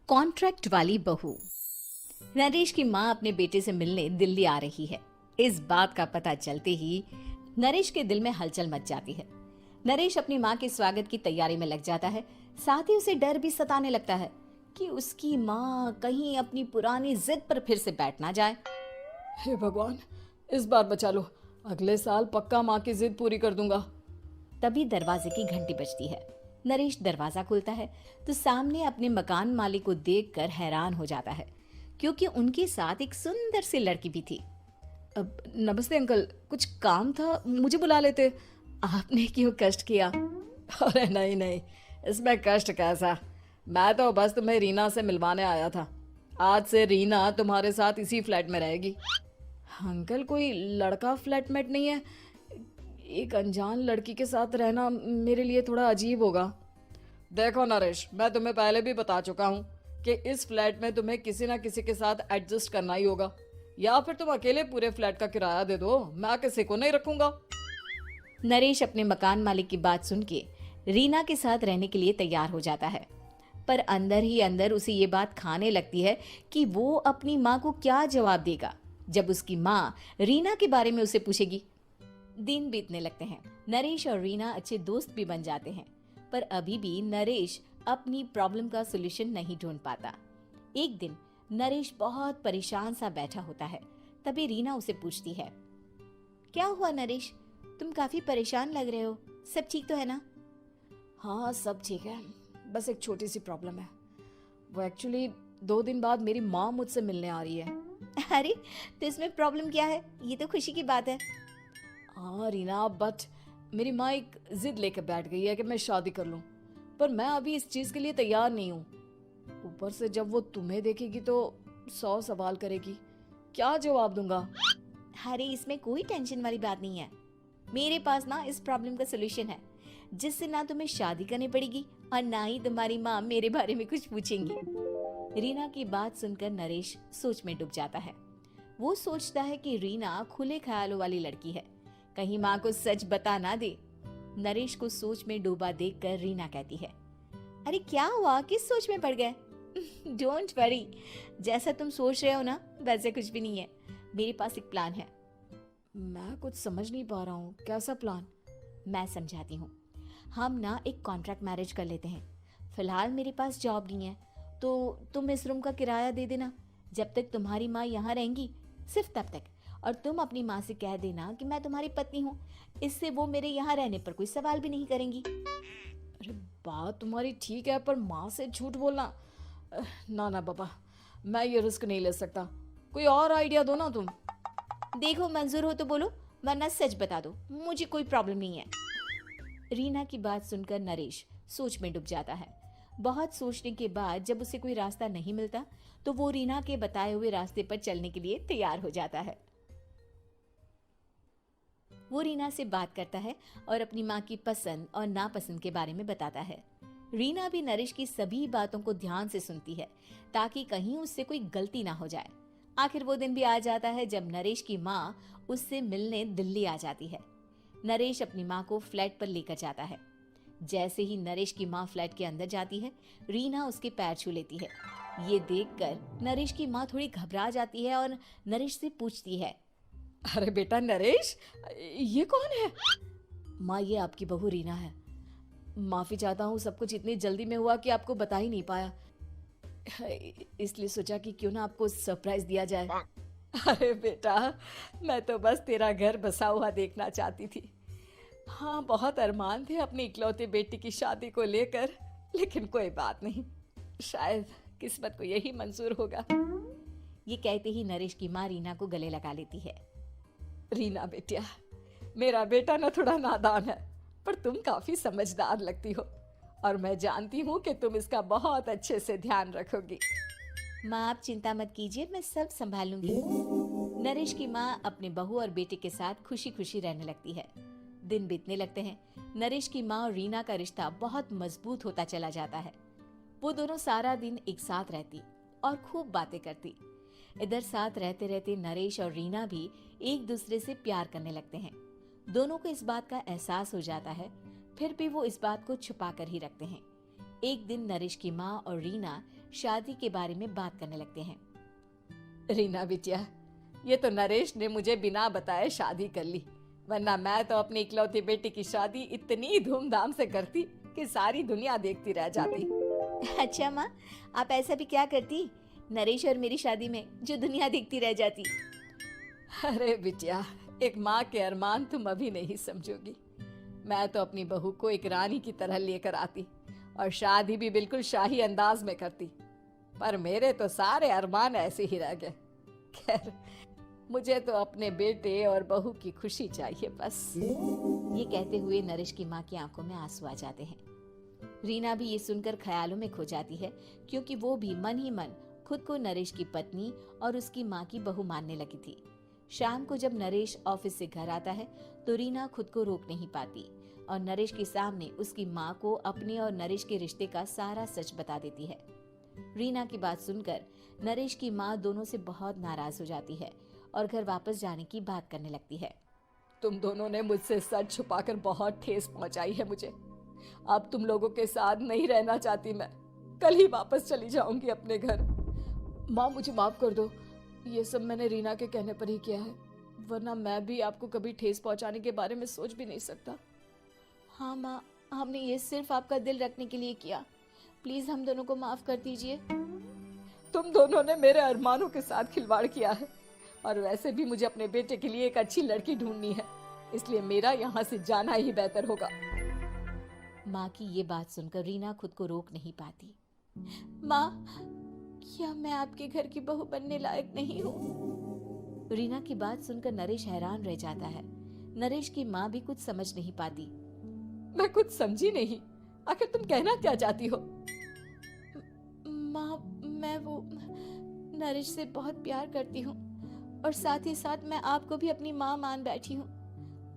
Contract वाली बहू। नरेश की माँ अपने बेटे से मिलने दिल्ली आ रही है। इस बात का पता चलते ही नरेश के दिल में हलचल मच जाती है। नरेश अपनी माँ के स्वागत की तैयारी में लग जाता है। साथ ही उसे डर भी सताने लगता है कि उसकी माँ कहीं अपनी पुरानी जिद पर फिर से बैठ ना जाए। हे भगवान, इस बार बचा लो। अगले साल पक्का माँ की जिद पूरी कर दूंगा। तभी दरवाजे की घंटी बजती है। नरेश दरवाजा खोलता है तो सामने अपने मकान मालिक को देखकर हैरान हो जाता है, क्योंकि उनके साथ एक सुंदर सी लड़की भी थी। अब नमस्ते अंकल, कुछ काम था, मुझे बुला लेते। आपने क्यों कष्ट किया? अरे नहीं नहीं, इसमें कष्ट कैसा। मैं तो बस तुम्हें रीना से मिलवाने आया था। आज से रीना तुम्हारे साथ इसी फ्लैट में रहेगी। अंकल, कोई लड़का फ्लैटमेट नहीं है? एक अनजान लड़की के साथ रहना मेरे लिए थोड़ा अजीब होगा। देखो नरेश, मैं तुम्हें पहले भी बता चुका हूँ कि इस फ्लैट में तुम्हें किसी ना किसी के साथ एडजस्ट करना ही होगा, या फिर तुम अकेले पूरे फ्लैट का किराया दे दो, मैं किसी को नहीं रखूंगा। नरेश अपने मकान मालिक की बात सुन के रीना के साथ रहने के लिए तैयार हो जाता है, पर अंदर ही अंदर उसे ये बात खाने लगती है कि वो अपनी माँ को क्या जवाब देगा जब उसकी माँ रीना के बारे में उसे पूछेगी। दिन बीतने लगते हैं। नरेश और रीना अच्छे दोस्त भी बन जाते हैं, पर अभी भी नरेश अपनी प्रॉब्लम का सलूशन नहीं ढूंढ पाता। एक दिन नरेश बहुत परेशान सा बैठा होता है। तभी रीना उसे पूछती है, क्या हुआ नरेश, तुम काफी परेशान लग रहे हो, सब ठीक तो है ना? हाँ सब ठीक है, बस एक छोटी सी प्रॉब्लम है। वो एक्चुअली 2 दिन बाद मेरी माँ मुझसे मिलने आ रही है। अरे तो इसमें प्रॉब्लम क्या है, ये तो खुशी की बात है। हाँ रीना, बट मेरी माँ एक जिद लेकर बैठ गई है कि मैं शादी कर लूँ, पर मैं अभी इस चीज़ के लिए तैयार नहीं हूँ। ऊपर से जब वो तुम्हें देखेगी तो 100 सवाल करेगी, क्या जवाब दूंगा? अरे इसमें कोई टेंशन वाली बात नहीं है। मेरे पास ना इस प्रॉब्लम का सोल्यूशन है, जिससे ना तुम्हें शादी करनी पड़ेगी और ना ही तुम्हारी माँ मेरे बारे में कुछ पूछेंगी। रीना की बात सुनकर नरेश सोच में डूब जाता है। वो सोचता है कि रीना खुले ख्यालों वाली लड़की है, कहीं माँ को सच बता ना दे। नरेश को सोच में डूबा देखकर रीना कहती है, अरे क्या हुआ, किस सोच में पड़ गए? डोंट वरी, जैसा तुम सोच रहे हो ना वैसे कुछ भी नहीं है। मेरे पास एक प्लान है। मैं कुछ समझ नहीं पा रहा हूँ, कैसा प्लान? मैं समझाती हूँ। हम ना एक कॉन्ट्रैक्ट मैरिज कर लेते हैं। फिलहाल मेरे पास जॉब नहीं है, तो तुम इस रूम का किराया दे देना जब तक तुम्हारी माँ यहाँ रहेंगी, सिर्फ तब तक। और तुम अपनी माँ से कह देना कि मैं तुम्हारी पत्नी हूँ, इससे वो मेरे यहाँ रहने पर कोई सवाल भी नहीं करेंगी। अरे बात तुम्हारी ठीक है, पर माँ से झूठ बोलना, ना ना बाबा, मैं ये रिस्क नहीं ले सकता। कोई और आइडिया दो ना तुम। देखो मंजूर हो तो बोलो, वरना सच बता दो, मुझे कोई प्रॉब्लम नहीं है। रीना की बात सुनकर नरेश सोच में डूब जाता है। बहुत सोचने के बाद जब उसे कोई रास्ता नहीं मिलता, तो वो रीना के बताए हुए रास्ते पर चलने के लिए तैयार हो जाता है। वो रीना से बात करता है और अपनी माँ की पसंद और नापसंद के बारे में बताता है। रीना भी नरेश की सभी बातों को ध्यान से सुनती है, ताकि कहीं उससे कोई गलती ना हो जाए। आखिर वो दिन भी आ जाता है जब नरेश की माँ उससे मिलने दिल्ली आ जाती है। नरेश अपनी माँ को फ्लैट पर लेकर जाता है। जैसे ही नरेश की माँ फ्लैट के अंदर जाती है, रीना उसके पैर छू लेती है। ये देखकर नरेश की माँ थोड़ी घबरा जाती है और नरेश से पूछती है, अरे बेटा नरेश, ये कौन है? माँ ये आपकी बहू रीना है। माफी चाहता हूँ, सब कुछ इतनी जल्दी में हुआ कि आपको बता ही नहीं पाया, इसलिए सोचा कि क्यों ना आपको सरप्राइज दिया जाए। अरे बेटा, मैं तो बस तेरा घर बसा हुआ देखना चाहती थी। हाँ, बहुत अरमान थे अपनी इकलौते बेटी की शादी को लेकर, लेकिन कोई बात नहीं, शायद किस्मत को यही मंजूर होगा। ये कहते ही नरेश की माँ रीना को गले लगा लेती है। रीना बेटिया, मेरा बेटा ना थोड़ा नादान है, पर तुम काफी समझदार लगती हो, और मैं जानती हूँ कि तुम इसका बहुत अच्छे से ध्यान रखोगी। माँ आप चिंता मत कीजिए, मैं सब संभाल लूंगी। नरेश की माँ अपने बहू और बेटे के साथ खुशी खुशी रहने लगती है। दिन बीतने लगते हैं। नरेश की माँ और रीना का रिश्ता बहुत मजबूत होता चला जाता है। वो दोनों सारा दिन एक साथ रहती और खूब बातें करती। इधर साथ रहते रहते नरेश और रीना भी एक दूसरे से प्यार करने लगते हैं। दोनों को इस बात का एहसास हो जाता है, फिर भी वो इस बात को छुपा कर ही रखते हैं। एक दिन नरेश की माँ और रीना शादी के बारे में बात करने लगते हैं। रीना बिटिया, ये तो नरेश ने मुझे बिना बताए शादी कर ली, वरना मैं तो अपनी इकलौती बेटी की शादी इतनी धूमधाम से करती कि सारी दुनिया देखती रह जाती। अच्छा माँ, आप ऐसा भी क्या करती नरेश और मेरी शादी में जो दुनिया देखती रह जाती? अरे बिटिया, एक माँ के अरमान तुम अभी नहीं समझोगी। मैं तो अपनी बहू को एक रानी की तरह लेकर आती और शादी भी बिल्कुल शाही अंदाज में करती, पर मेरे तो सारे अरमान ऐसे ही रह गए। खैर, मुझे तो अपने बेटे और बहू की खुशी चाहिए बस। ये कहते हुए नरेश की माँ की आंखों में आंसू आ जाते हैं। रीना भी ये सुनकर ख्यालों में खो जाती है, क्योंकि वो भी मन ही मन खुद को नरेश की पत्नी और उसकी माँ की बहू मानने लगी थी। शाम को जब नरेश ऑफिस से घर आता है तो रीना खुद को रोक नहीं पाती और नरेश के सामने उसकी माँ को अपने और नरेश के रिश्ते का सारा सच बता देती है। रीना की बात सुनकर नरेश की माँ दोनों से बहुत नाराज हो जाती है और घर वापस जाने की बात करने लगती है। तुम दोनों ने मुझसे सच छुपाकर बहुत ठेस पहुंचाई है मुझे। अब तुम लोगों के साथ नहीं रहना चाहती मैं, कल ही वापस चली जाऊंगी अपने घर। माँ, मुझे माफ कर दो, ये सब मैंने रीना के कहने पर ही किया है, वरना मैं भी आपको कभी ठेस पहुंचाने के बारे में सोच भी नहीं सकता। हाँ माँ, हमने ये सिर्फ आपका दिल रखने के लिए किया, प्लीज हम दोनों को माफ कर दीजिए। तुम दोनों ने मेरे अरमानों के साथ खिलवाड़ किया है, और वैसे भी मुझे अपने बेटे के लिए एक अच्छी लड़की ढूंढनी है, इसलिए मेरा यहाँ से जाना ही बेहतर होगा। माँ की ये बात सुनकर रीना खुद को रोक नहीं पाती। माँ, क्या मैं आपके घर की बहू बनने लायक नहीं हूँ? रीना की बात सुनकर नरेश हैरान रह जाता है। नरेश की माँ भी कुछ समझ नहीं पाती। मैं कुछ समझी नहीं, आखिर तुम कहना क्या चाहती हो? माँ, मैं वो नरेश से बहुत प्यार करती हूँ और साथ ही साथ मैं आपको भी अपनी माँ मान बैठी हूँ।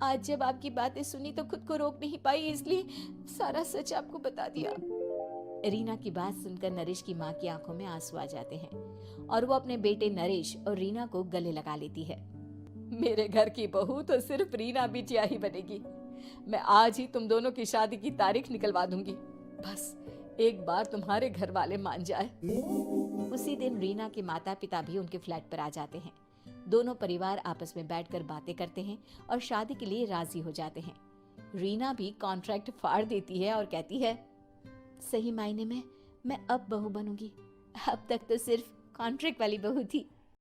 आज जब आपकी बातें सुनी तो खुद को रोक नहीं पाई, इसलिए सारा सच आपको बता दिया। रीना की बात सुनकर नरेश की माँ की आंखों में आंसू आ जाते हैं और वो अपने बेटे नरेश और रीना को गले लगा लेती है। मेरे घर की बहू तो सिर्फ रीना बिटिया ही बनेगी। मैं आज ही तुम दोनों की शादी की तारीख निकलवा दूंगी, बस एक बार तुम्हारे घर वाले मान जाए। उसी दिन रीना के माता पिता भी उनके फ्लैट पर आ जाते हैं। दोनों परिवार आपस में बैठकर बातें करते हैं और शादी के लिए राजी हो जाते हैं। रीना भी कॉन्ट्रैक्ट फाड़ देती है और कहती है, सही मायने में मैं अब बहू बनूंगी, अब तक तो सिर्फ कॉन्ट्रैक्ट वाली बहू थी।